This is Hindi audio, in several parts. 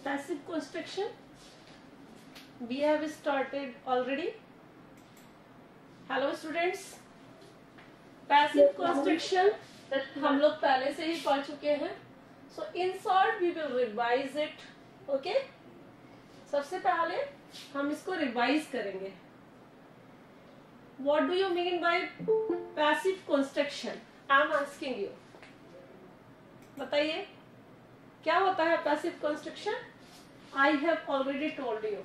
passive construction we have started already. Hello students, passive construction हम लोग पहले से ही पढ़ चुके हैं. So in short we will revise it. Okay, सबसे पहले हम इसको रिवाइज करेंगे. What do you mean by passive construction? I am asking you. बताइए क्या होता है passive construction? I have already told you.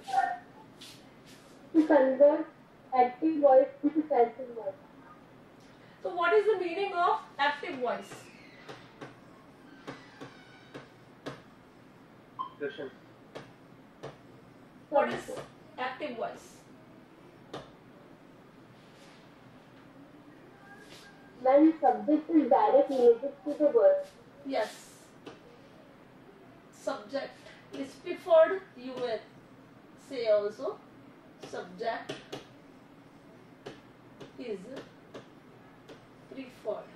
To convert active voice into passive voice. So what is the meaning of active voice? Question. What is active voice? When subject is directly related to the word. Yes. Subject is preferred. You may say also subject is preferred.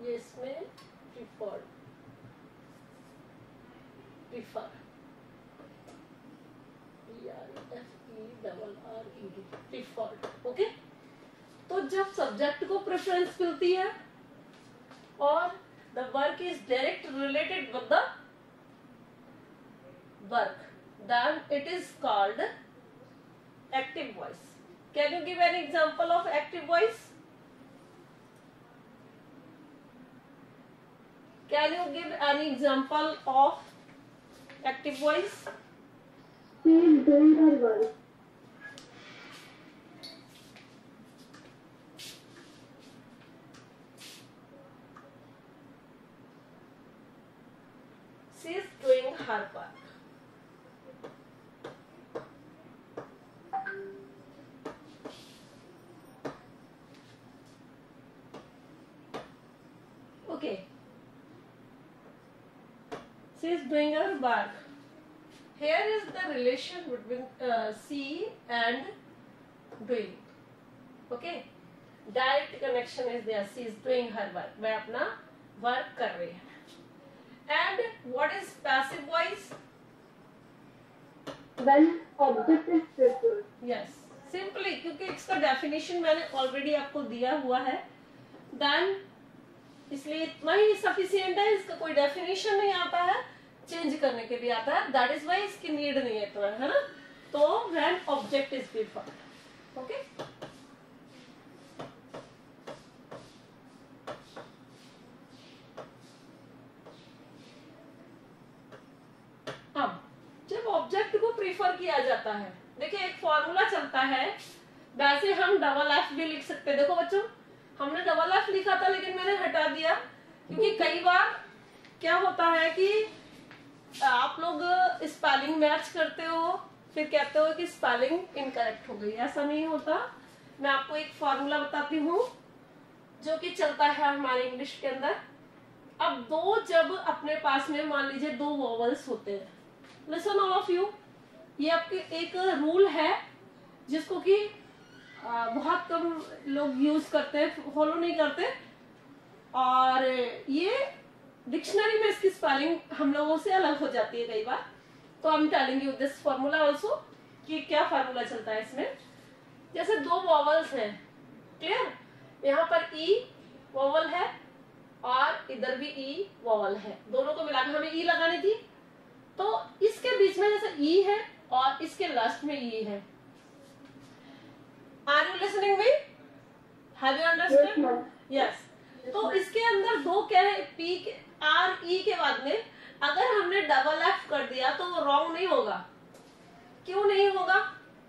ये इसमें preferred, prefer, P-R-F-E-R-R-E-D, preferred. Okay? तो जब सब्जेक्ट को प्रेफरेंस मिलती है और the work is direct related with the work, then it is called active voice. Can you give an example of active voice? Can you give an example of active voice? She is doing her work. She is doing her work. Okay. She is doing her work. Here is the relation between she and doing. Okay. Direct connection is there. She is doing her work. वह अपना work कर रही है. And what is passive voice? When object is preferred. Yes, simply क्योंकि इसका definition मैंने already आपको दिया हुआ है, then इसलिए इतना ही sufficient है. इसका कोई definition नहीं आता है, change करने के लिए आता है. That is why इसकी need नहीं है इतना, है ना? तो when object is preferred. Okay? अब जब ऑब्जेक्ट को प्रीफर किया जाता है, देखिए एक फॉर्मूला चलता है. वैसे हम डबल एफ भी लिख सकते हैं. देखो बच्चों, हमने डबल एफ लिखा था लेकिन मैंने हटा दिया क्योंकि कई बार क्या होता है कि आप लोग स्पेलिंग मैच करते हो, फिर कहते हो कि स्पेलिंग इनकरेक्ट हो गई. ऐसा नहीं होता. मैं आपको एक फॉर्मूला बताती हूँ जो कि चलता है हमारे इंग्लिश के अंदर. अब दो जब अपने पास में मान लीजिए दो वोवल्स होते हैं, लिसन ऑल ऑफ यू, ये आपके एक रूल है जिसको कि बहुत कम लोग यूज करते हैं, फॉलो नहीं करते, और ये डिक्शनरी में इसकी स्पेलिंग हम लोगों से अलग हो जाती है कई बार. तो I am telling you this formula also कि क्या फॉर्मूला चलता है इसमें. जैसे दो वोवल्स हैं, क्लियर, यहाँ पर ई वोवल है और इधर भी ई वोवल है, दोनों को मिलाकर हमें ई लगानी थी. तो इसके बीच में जैसे ई है और इसके लास्ट में ई है. Are you listening me? Have you understand? Yes. तो इसके अंदर दो क्या है, पी के आर ई के बाद में अगर हमने डबल एफ कर दिया तो वो रॉन्ग नहीं होगा. क्यों नहीं होगा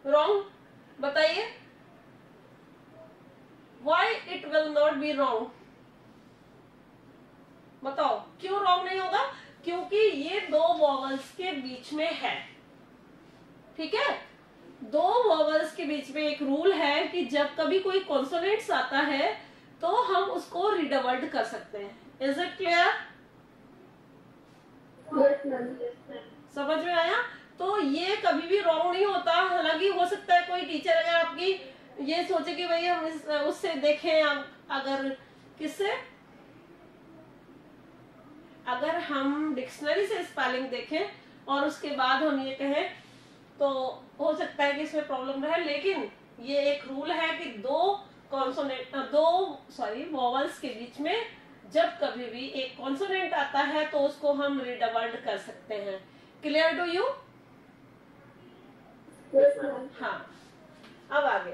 रॉन्ग? बताइए. Why it will not be wrong? बताओ क्यों रॉन्ग नहीं होगा? क्योंकि ये दो वोवल्स के बीच में है. ठीक है, दो वोवल्स के बीच में एक रूल है कि जब कभी कोई कॉन्सोनेंट्स आता है तो हम उसको रिडबल्ड कर सकते हैं. Is it clear? समझ में आया? तो ये कभी भी रॉन्ग नहीं होता. हालांकि हो सकता है कोई टीचर अगर आपकी ये सोचे कि भाई हम उससे देखें, अगर किससे अगर हम डिक्शनरी से स्पेलिंग देखें और उसके बाद हम ये कहें तो हो सकता है कि इसमें प्रॉब्लम रहे, लेकिन ये एक रूल है कि वॉवल्स के बीच में जब कभी भी एक कॉन्सोनेंट आता है तो उसको हम रिडबल्ड कर सकते हैं। Clear to you? हाँ, अब आगे।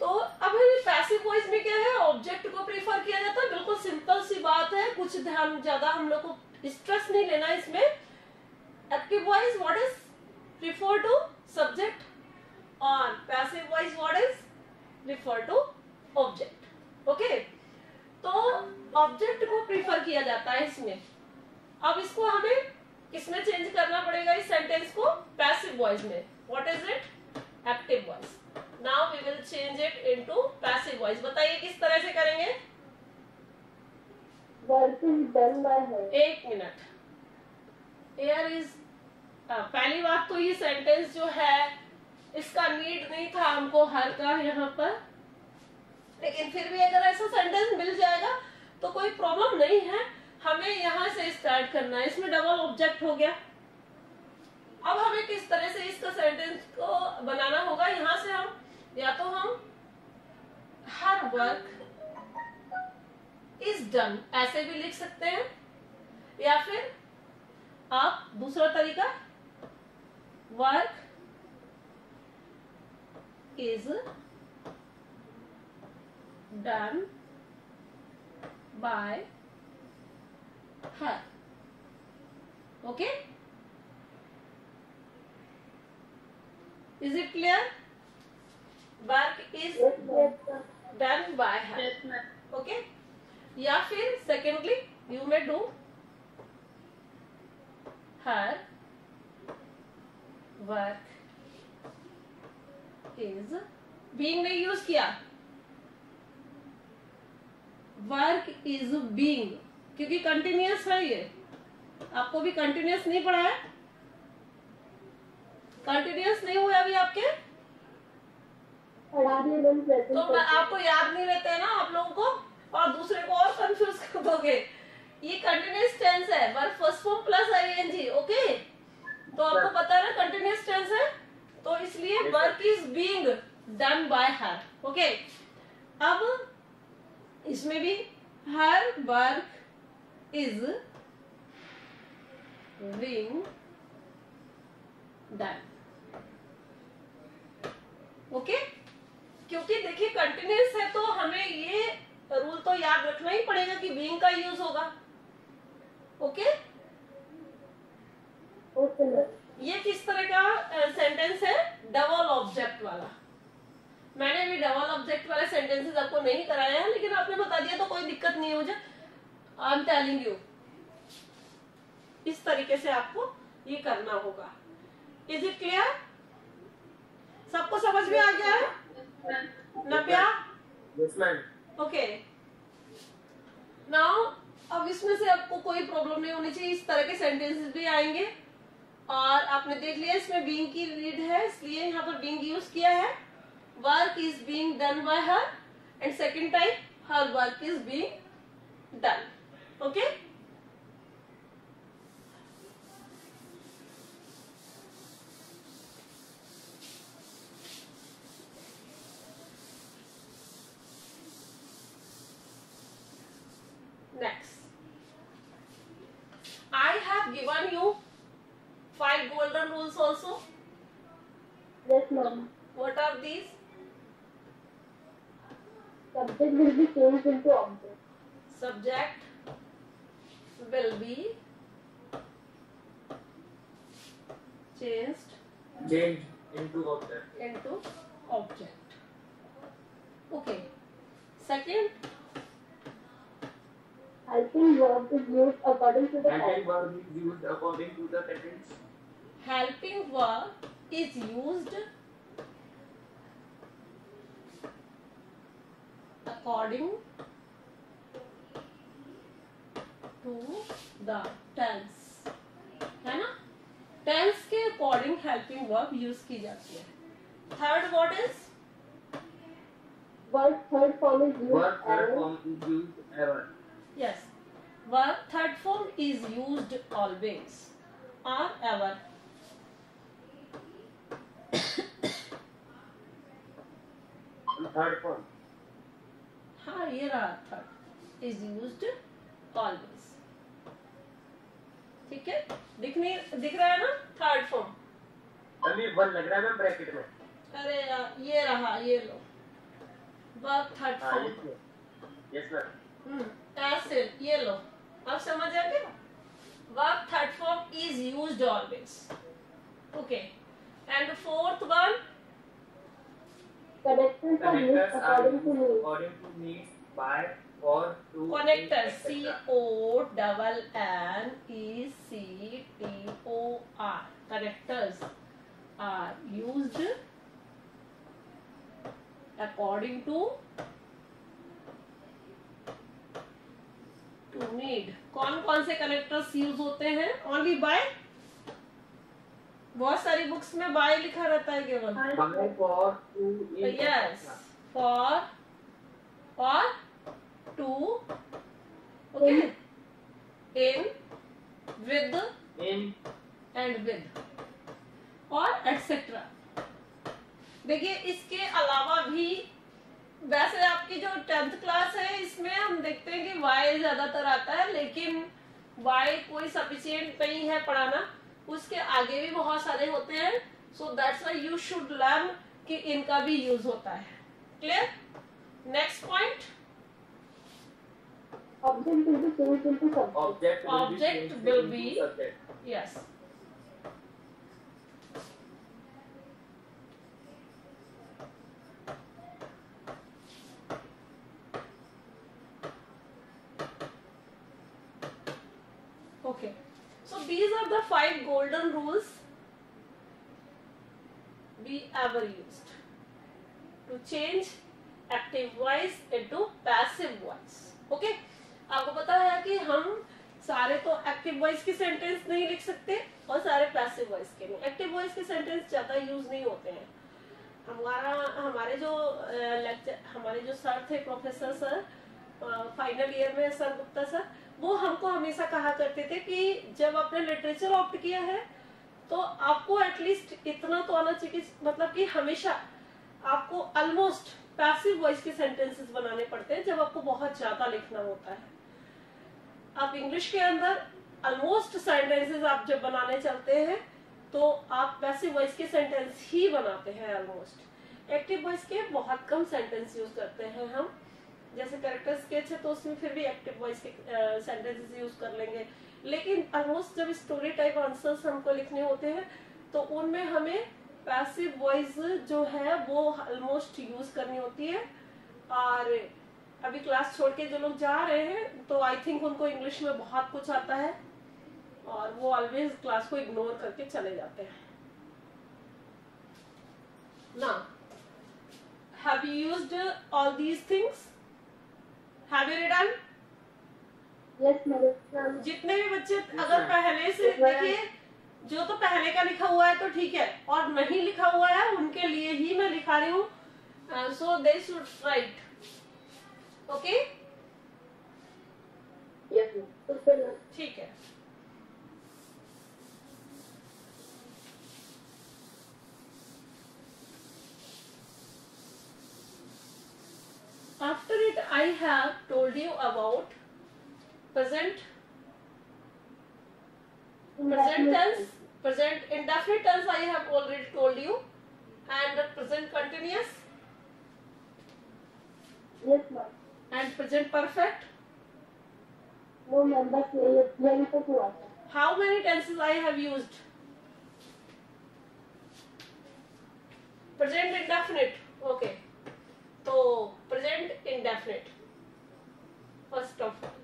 तो अब पैसिव वॉइस में क्या है, ऑब्जेक्ट को प्रीफर किया जाता है, बिल्कुल सिंपल सी बात है, कुछ ध्यान ज्यादा हम लोग को स्ट्रेस नहीं लेना इसमें। Active voice what is refer to subject और passive voice what is refer to object. okay? तो ऑब्जेक्ट को प्रीफर किया जाता है इसमें। अब इसको हमें किसमें चेंज करना पड़ेगा इस सेंटेंस को? पैसिव वॉइस में। What is it? Active voice. Now we will change it into passive voice. बताइए किस तरह से करेंगे? Work is done by her. एक मिनट, एयर इज पहली बात तो ये सेंटेंस जो है इसका नीड नहीं था हमको हर का यहाँ पर, लेकिन फिर भी अगर ऐसा सेंटेंस मिल जाएगा तो कोई प्रॉब्लम नहीं है। हमें यहाँ से स्टार्ट करना है, इसमें डबल ऑब्जेक्ट हो गया। अब हमें किस तरह से इसका सेंटेंस को बनाना होगा? यहाँ से हम या तो हम हर वर्क इज डन ऐसे भी लिख सकते हैं, या फिर आप दूसरा तरीका work is done by her. Okay, is it clear? Work is done by her. Okay, या फिर secondly you may do her work is, being नहीं यूज किया, वर्क इज बीइंग, क्योंकि कंटिन्यूअस है ये। आपको भी कंटिन्यूअस नहीं पढ़ा है? कंटिन्यूअस नहीं हुआ अभी आपके? तो मैं आपको याद नहीं रहते हैं ना आप लोगों को, और दूसरे को और कंफ्यूज कर दोगे। ये कंटिन्यूअस टेंस है, verb first form plus ING. Okay, तो आपको पता है ना कंटिन्यूअस टेंस है, तो इसलिए work is being done by her. Okay, अब इसमें भी her work is being done. Okay, क्योंकि देखिए कंटिन्यूअस है तो हमें ये रूल तो याद रखना ही पड़ेगा कि बीइंग का यूज होगा। ओके, ये किस तरह का सेंटेंस है? डबल ऑब्जेक्ट वाला। मैंने भी डबल ऑब्जेक्ट वाले सेंटेंसेस आपको नहीं कराया है, लेकिन आपने बता दिया तो कोई दिक्कत नहीं है मुझे। आई एम टेलिंग यू, इस तरीके से आपको ये करना होगा। Is it clear? सबको समझ में आ गया है? नव्या? ओके, नाउ अब इसमें से आपको कोई प्रॉब्लम नहीं होनी चाहिए। इस तरह के सेंटेंसेस भी आएंगे, और आपने देख लिया इसमें बीइंग की रीड है, इसलिए यहाँ पर बीइंग यूज किया है। Work is being done by her, and second time her work is being done. Okay, next I have given you 5 golden rules also. Yes, ma'am. What are these? Subject will be changed into object. Subject will be changed into object. Okay. Second, Helping verb is used according to the helping tense. verb is used according to the sentence. helping verb is used according to the tense, है ना? टेंस के अकॉर्डिंग हेल्पिंग वर्ब यूज की जाती है। Third what is? Verb third form is used Verb third as form is used ever. Yes, verb third form is used always or ever. Third form. हाँ ये रहा थर्ड इज यूज्ड ऑलवेज. ठीक है, दिख रहा है ना थर्ड फॉर्म. अभी वन लग रहा है मैम ब्रैकेट में. अरे यार ये रहा, ये लो verb third form. Yes ma'am. ऐसे ये लो, आप समझ आ गए. Verb third form is used always. Okay, and fourth one Connectors are used Connectors are according to used need. according to needs by, for, to, connectors. etc. CONNECTOR. Connectors are used according to need. कौन कौन से कनेक्टर्स यूज होते हैं? Only by. बहुत सारी बुक्स में बाय लिखा रहता है केवल. By, for, to, in, yes, etc. for to, okay, in, with In, and with और एटसेट्रा. देखिए इसके अलावा भी वैसे आपकी जो 10th क्लास है इसमें हम देखते हैं कि वाई ज्यादातर आता है, लेकिन वाई कोई सफिशिएंट नहीं है पढ़ाना. उसके आगे भी बहुत सारे होते हैं. So that's why you should learn कि इनका भी यूज होता है. Clear? Next point. Object will be changed into subject. object will be changed into subject. Yes. Okay, so these are the 5 golden rules we ever used to change active voice into passive voice. Okay, आपको पता है कि हम सारे तो एक्टिव वॉइस की सेंटेंस नहीं लिख सकते और सारे पैसिव वॉइस के नहीं. एक्टिव वॉइस के सेंटेंस ज्यादा यूज नहीं होते हैं. हमारे जो सर थे, प्रोफेसर सर, फाइनल ईयर में सर गुप्ता सर, वो हमको हमेशा कहा करते थे कि जब आपने लिटरेचर ऑप्ट किया है तो आपको एटलीस्ट इतना तो आना चाहिए, मतलब कि हमेशा आपको ऑलमोस्ट पैसिव वॉइस के सेंटेंसेस बनाने पड़ते हैं जब आपको बहुत ज्यादा लिखना होता है. आप इंग्लिश के अंदर ऑलमोस्ट सेंटेंसेस आप जब बनाने चलते हैं तो आप पैसिव वॉइस के सेंटेंस ही बनाते हैं ऑलमोस्ट. एक्टिव वॉइस के बहुत कम सेंटेंस यूज करते हैं हम. जैसे कैरेक्टर स्केच है तो उसमें फिर भी एक्टिव वॉइस के सेंटेंसेस यूज कर लेंगे, लेकिन ऑलमोस्ट जब स्टोरी टाइप आंसर्स हमको लिखने होते हैं तो उनमें हमें पैसिव वॉइस जो है वो ऑलमोस्ट यूज करनी होती है. और अभी क्लास छोड़ के जो लोग जा रहे हैं तो आई थिंक उनको इंग्लिश में बहुत कुछ आता है और वो ऑलवेज क्लास को इग्नोर करके चले जाते हैं ना. Have you used all these things? Have you written? Yes, madam. जितने भी बच्चे अगर पहले से देखिए, जो तो पहले का लिखा हुआ है तो ठीक है, और नहीं लिखा हुआ है उनके लिए ही मैं लिखा रही हूँ. So they should write. Okay, Yes, ma'am. ठीक है. After it, I have told you about present tense, present indefinite tense. I have already told you, and present continuous Yes, ma'am. and present perfect. No, ma'am. But यही तक हुआ था. How many tenses I have used? Present indefinite. Okay. So present indefinite. First of all.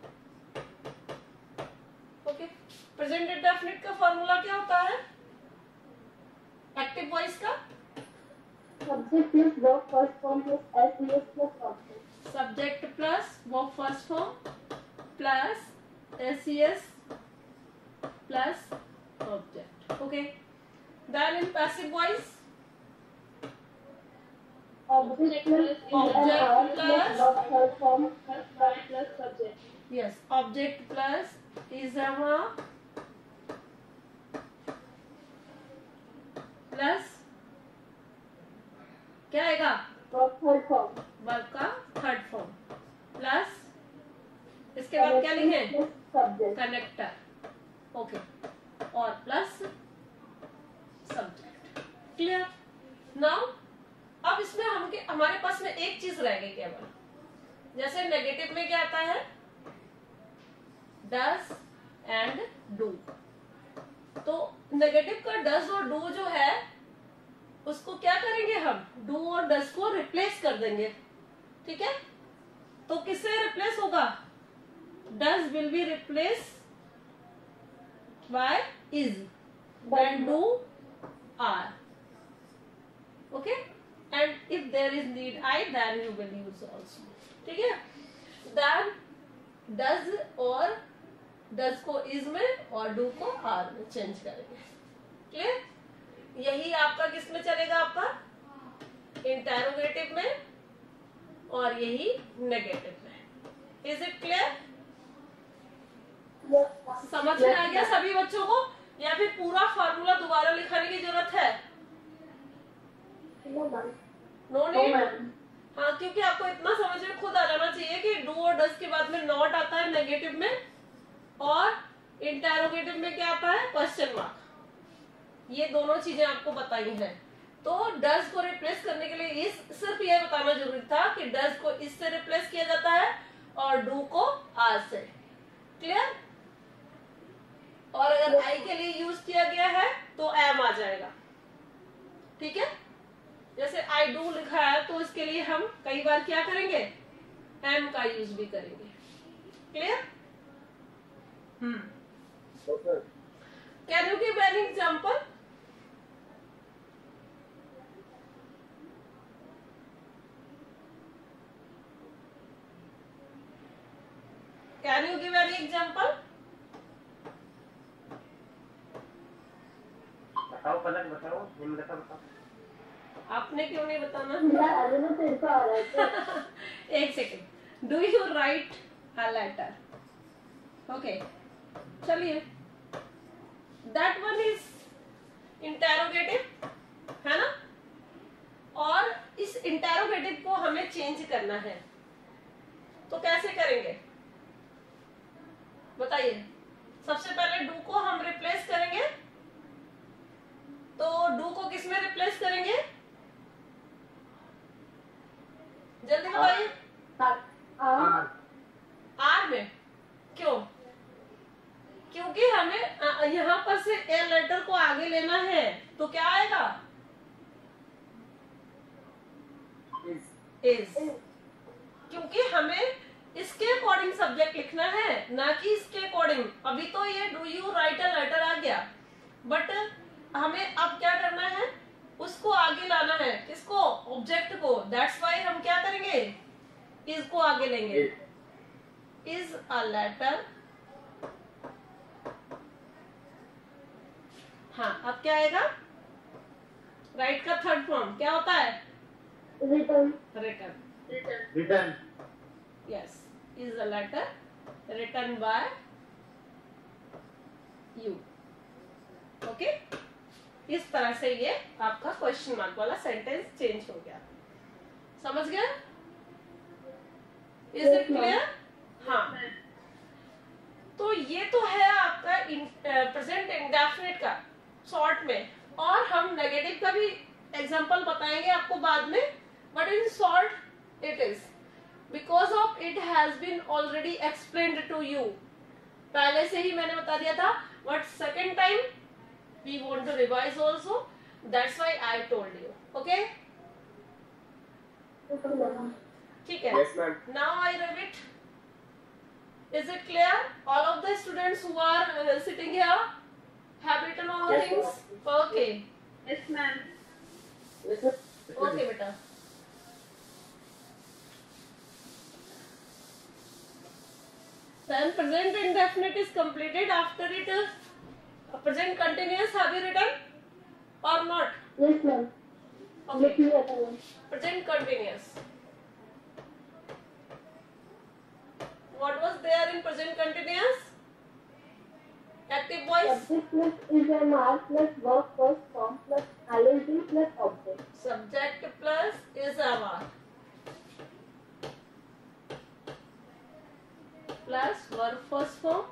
Okay. Present indefinite का फॉर्मूला क्या होता है? एक्टिव वॉइस का Subject plus verb first form plus SES plus object. Subject plus verb first form plus SES plus object. Okay. Then in passive voice, Object plus Object plus verb third form plus subject. Yes, object plus is plus क्या आएगा? थर्ड फॉर्म, वर्ब का थर्ड फॉर्म प्लस इसके बाद क्या लिखे? सब्जेक्ट, कनेक्टर, ओके, और प्लस सब्जेक्ट। क्लियर? नाउ अब इसमें हमारे पास में एक चीज रह गई केवल, जैसे नेगेटिव में क्या आता है? Does and do. तो नेगेटिव का डज और डू जो है उसको क्या करेंगे हम? डू और डज को रिप्लेस कर देंगे। ठीक है, तो किससे रिप्लेस होगा? Does will be replace by is and do are. Okay, and if there is need I then you will use also. ठीक है, देन डज और डज को इज में और डू को आर में चेंज करेंगे। क्लियर? यही आपका किस में चलेगा? आपका इंटेरोगेटिव में और यही नेगेटिव में। Is it clear? समझ में आ गया सभी बच्चों को, या फिर पूरा फार्मूला दोबारा लिखाने की जरूरत है? No need. हाँ, क्योंकि आपको इतना समझ में खुद आ जाना चाहिए कि डू और डज के बाद में नॉट आता है नेगेटिव में, और इंटेरोगेटिव में क्या आता है? Question mark. ये दोनों चीजें आपको बताई हैं। तो डज को रिप्लेस करने के लिए सिर्फ ये बताना जरूरी था कि डज को इससे रिप्लेस किया जाता है और डू को आर से। क्लियर? और अगर आई के लिए यूज किया गया है तो एम आ जाएगा। ठीक है, जैसे आई डू लिखा है तो इसके लिए हम कई बार क्या करेंगे? एम का यूज भी करेंगे। Clear? Can you give an example? Can you give an example? बताओ पलक, बताओ, बताओ। आपने क्यों नहीं बताना? तेरे को आ रहा है। एक second, do you write a letter? Okay, चलिए, दैट वन इज इंटेरोगेटिव, है ना? और इस इंटेरोगेटिव को हमें चेंज करना है, तो कैसे करेंगे बताइए? सबसे पहले डू को हम रिप्लेस करेंगे, तो डू को किस में रिप्लेस करेंगे? जल्दी बताइए। आर में। क्यों? क्योंकि हमें यहाँ पर से ए लेटर को आगे लेना है, तो क्या आएगा? इज। क्योंकि हमें इसके अकॉर्डिंग सब्जेक्ट लिखना है, ना कि इसके अकॉर्डिंग। अभी तो ये do you write a letter आ गया, बट हमें अब क्या करना है? उसको आगे लाना है। किसको? ऑब्जेक्ट को। दैट्स वाई हम क्या करेंगे? इज को आगे लेंगे। Is a letter. हाँ, अब क्या आएगा? राइट का थर्ड फॉर्म क्या होता है? Return. Return. Yes, is a letter return by you. Okay, इस तरह से ये आपका क्वेश्चन मार्क वाला सेंटेंस चेंज हो गया। समझ गया? Is it clear? हाँ, तो ये तो है आपका प्रेजेंट इंडेफिनिट का शॉर्ट में, और हम नेगेटिव का भी एग्जांपल बताएंगे आपको बाद में, but in short it is because of it has been already explained to you. पहले से ही मैंने बता दिया था, but second time we want to revise also, that's why I told you. Okay? ठीक है? Yes, ma'am. Now I read it. Is it clear? All of the students who are sitting here have written all Yes, things? Okay. Yes, ma'am. Okay, beta. Then present indefinite is completed. After it, present continuous have you written or not? Yes, ma'am. Okay. Present continuous. What was there in present continuous? Active voice. Subject plus is MR plus verb first form plus ing plus object. Subject plus is MR plus verb first form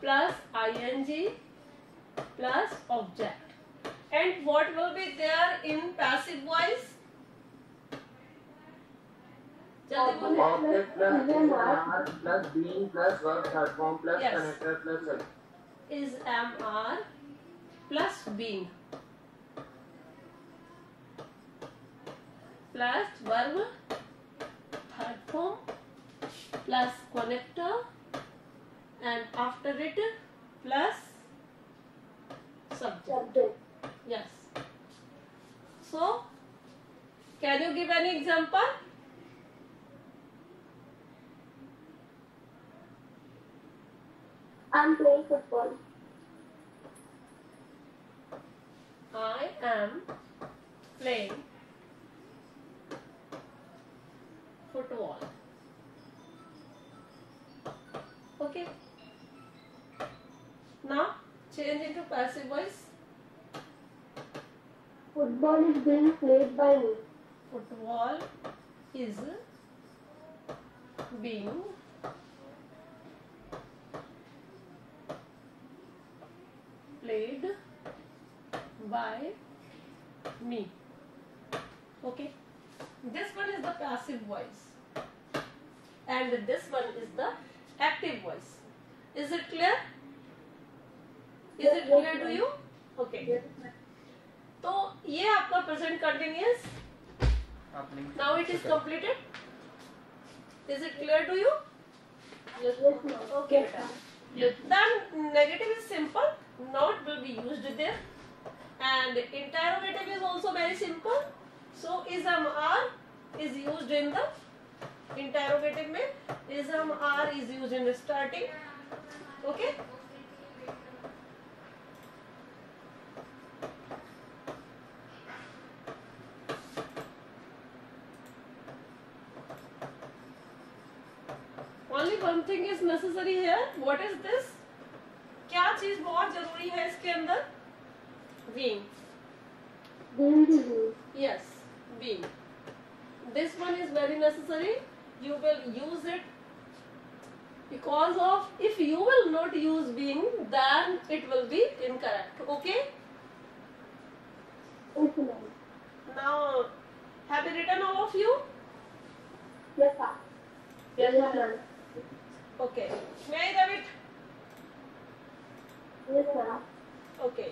plus ing plus object. And what will be there in passive voice? Jaldi bolo. Object plus MR plus being plus verb third form plus Yes. connector plus subject. Is MR plus being plus verb third form plus connector and after it plus subject. Subject. Yes. So, can you give any example? I'm playing football. I am playing football. Okay. Now change into passive voice. Football is being played by me. Football is being played by me. Okay. This one is the passive voice and this one is the active voice. Is it clear? Is it clear to you? Okay. तो ये आपका present continuous. Now it is completed. Is it clear to you? Yes, ma'am. Okay. Then negative is simple. Not will be used there. And interrogative is also very simple. So ism are is used in the interrogative में. Ism are is used in the starting. Okay. Only one thing is necessary here. What is this? क्या चीज बहुत जरूरी है इसके अंदर? Being. Being is used. Yes, being. This one is very necessary. You will use it because of if you will not use being, then it will be incorrect. Okay? Yes, ma'am. Now, have you written all of you? Yes, sir. Yes, ma'am. Okay. May I have it? Yes, ma'am. Okay.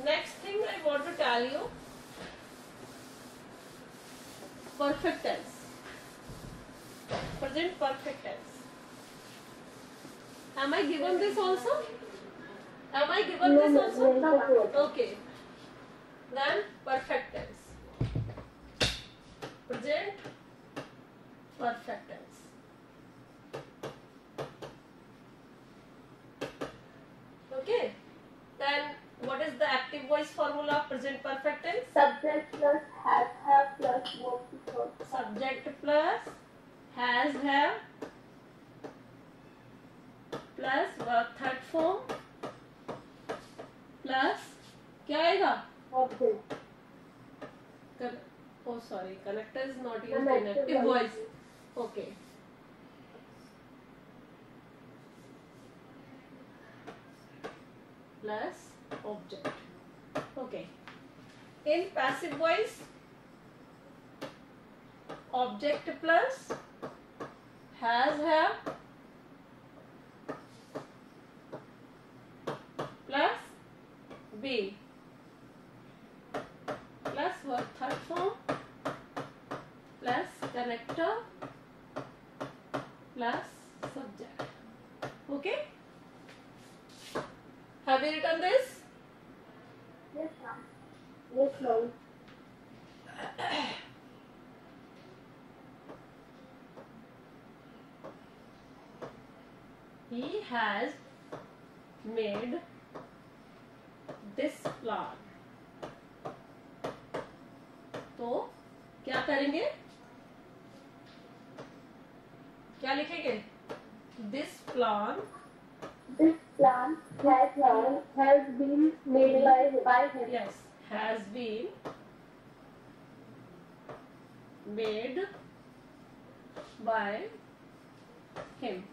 Next thing I want to tell you, perfect tense. Present perfect tense. Am I given this also? Am I given No, this no, also? no, no. Okay. Then perfect tense. Present perfect tense. Okay. Then what is the active voice formula of present perfect tense? Subject plus have plus verb to third. Subject plus has have plus verb third form plus क्या आएगा? Object. Oh sorry, connector is not used in Connector active voice. voice. Okay. Plus object. Okay. In passive voice, object plus has have plus be plus verb third form plus connector plus subject. Okay? Have you written this? Yes, ma'am. Yes, ma'am. He has made this plan. तो क्या करेंगे? क्या लिखेंगे? This plan This plant has been made by him. yes has been made by him.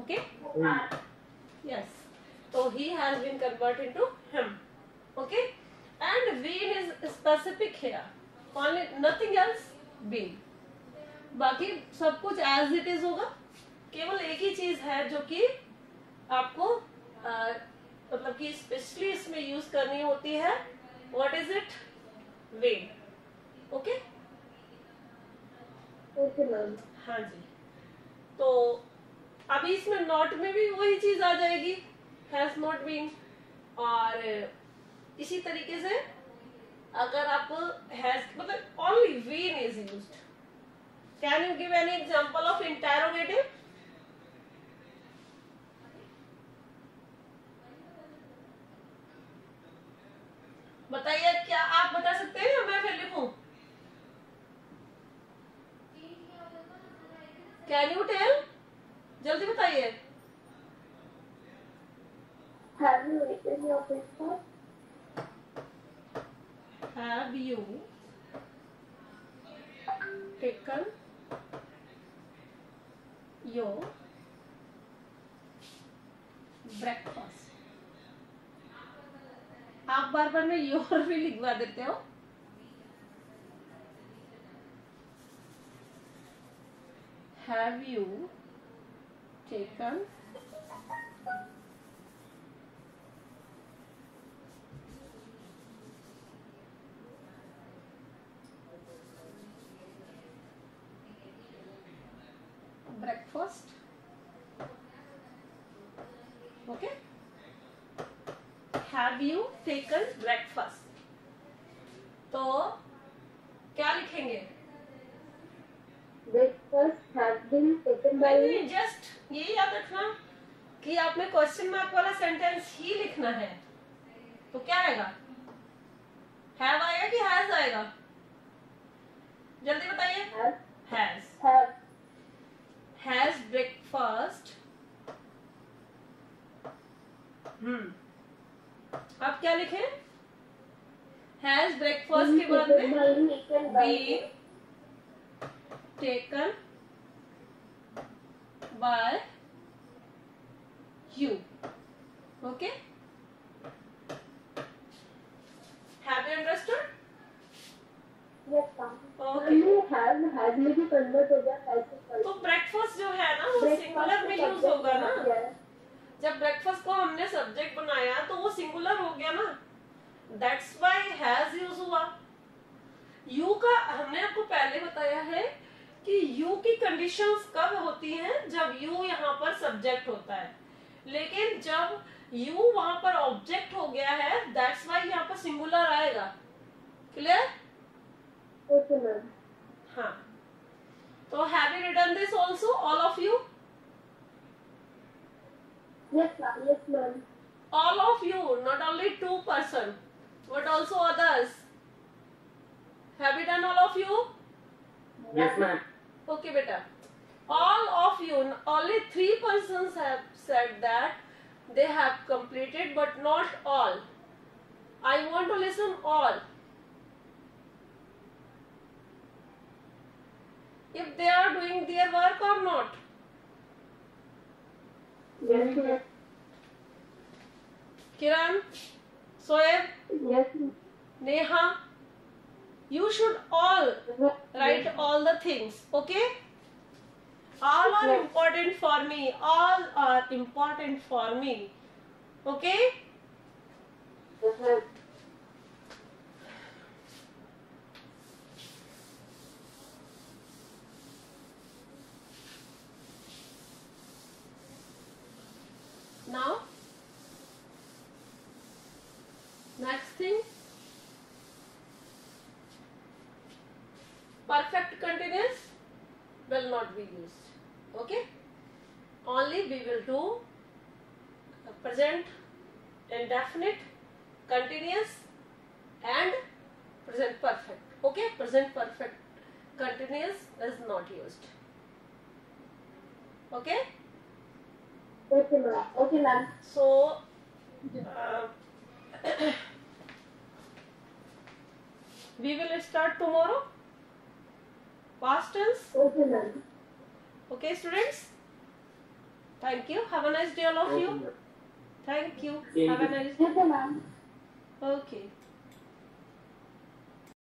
Okay, yes, so he has been converted into him. Okay, and been is specific here, only nothing else been. बाकी सब कुछ एज इट इज होगा, केवल एक ही चीज है जो कि आपको मतलब कि स्पेशली इसमें यूज करनी होती है. What is it? When. Okay, Okay, ma'am. हाँ जी. तो अभी इसमें नॉट में भी वही चीज आ जाएगी, हैज नॉट बीन. और इसी तरीके से अगर आप हैज मतलब only been is used. Can you give any example of interrogative? बताइए, क्या आप बता सकते हैं या मैं फिर लिखूं? Can you tell? जल्दी बताइए. Have you eaten your breakfast? Have you taken your breakfast? आप बार बार में योर भी लिखवा देते हो. Have you taken breakfast? Okay, have you taken breakfast? तो क्या लिखेंगे? Breakfast has been taken by नहीं, जस्ट यही याद रखना कि आपने क्वेश्चन मार्क वाला सेंटेंस ही लिखना है. तो क्या आएगा? हैव आएगा कि हैज आएगा? जल्दी बताइए. has. Has. Have. Has breakfast. अब क्या लिखें? हैज ब्रेकफास्ट के बाद में Taken by been taken by you. Okay, have you understood? Yes, ma'am. Okay. Ma'am, has में भी convert हो गया ऐसे कर. तो ब्रेकफास्ट जो है ना वो सिंगुलर में यूज होगा ना. जब ब्रेकफास्ट को हमने सब्जेक्ट बनाया तो वो सिंगुलर हो गया ना. दैट्स व्हाई हैज यूज हुआ. यू का हमने आपको पहले बताया है कि यू की कंडीशंस कब होती हैं? जब यू यहाँ पर सब्जेक्ट होता है. लेकिन जब यू वहां पर ऑब्जेक्ट हो गया है, दैट्स व्हाई यहाँ पर सिंगुलर आएगा. क्लियर? Okay, ma'am. हाँ. तो have you written this also all of you? Yes, ma'am. Yes, ma'am. All of you, not only 2 person, but also others. Have you done all of you? Yes, ma'am. Okay, beta. All of you, only 3 persons have said that they have completed, but not all. I want to listen all. If they are doing their work or not. Yes, ma'am. Kiran, Soeb, Yes, ma'am. Neha, you should all write all the things. Okay? All are Yes. important for me. All are important for me. Okay? Yes, ma'am. Now, next thing, perfect continuous will not be used. Okay? Only we will do present indefinite, continuous and present perfect. Okay? Present perfect continuous is not used. Okay. Okay, ma'am. Okay, ma'am. So we will start tomorrow. Past tense. Okay, ma'am. Okay, students. Thank you. Have a nice day, all of you. Thank you. Have a nice day. Okay, ma'am. Okay.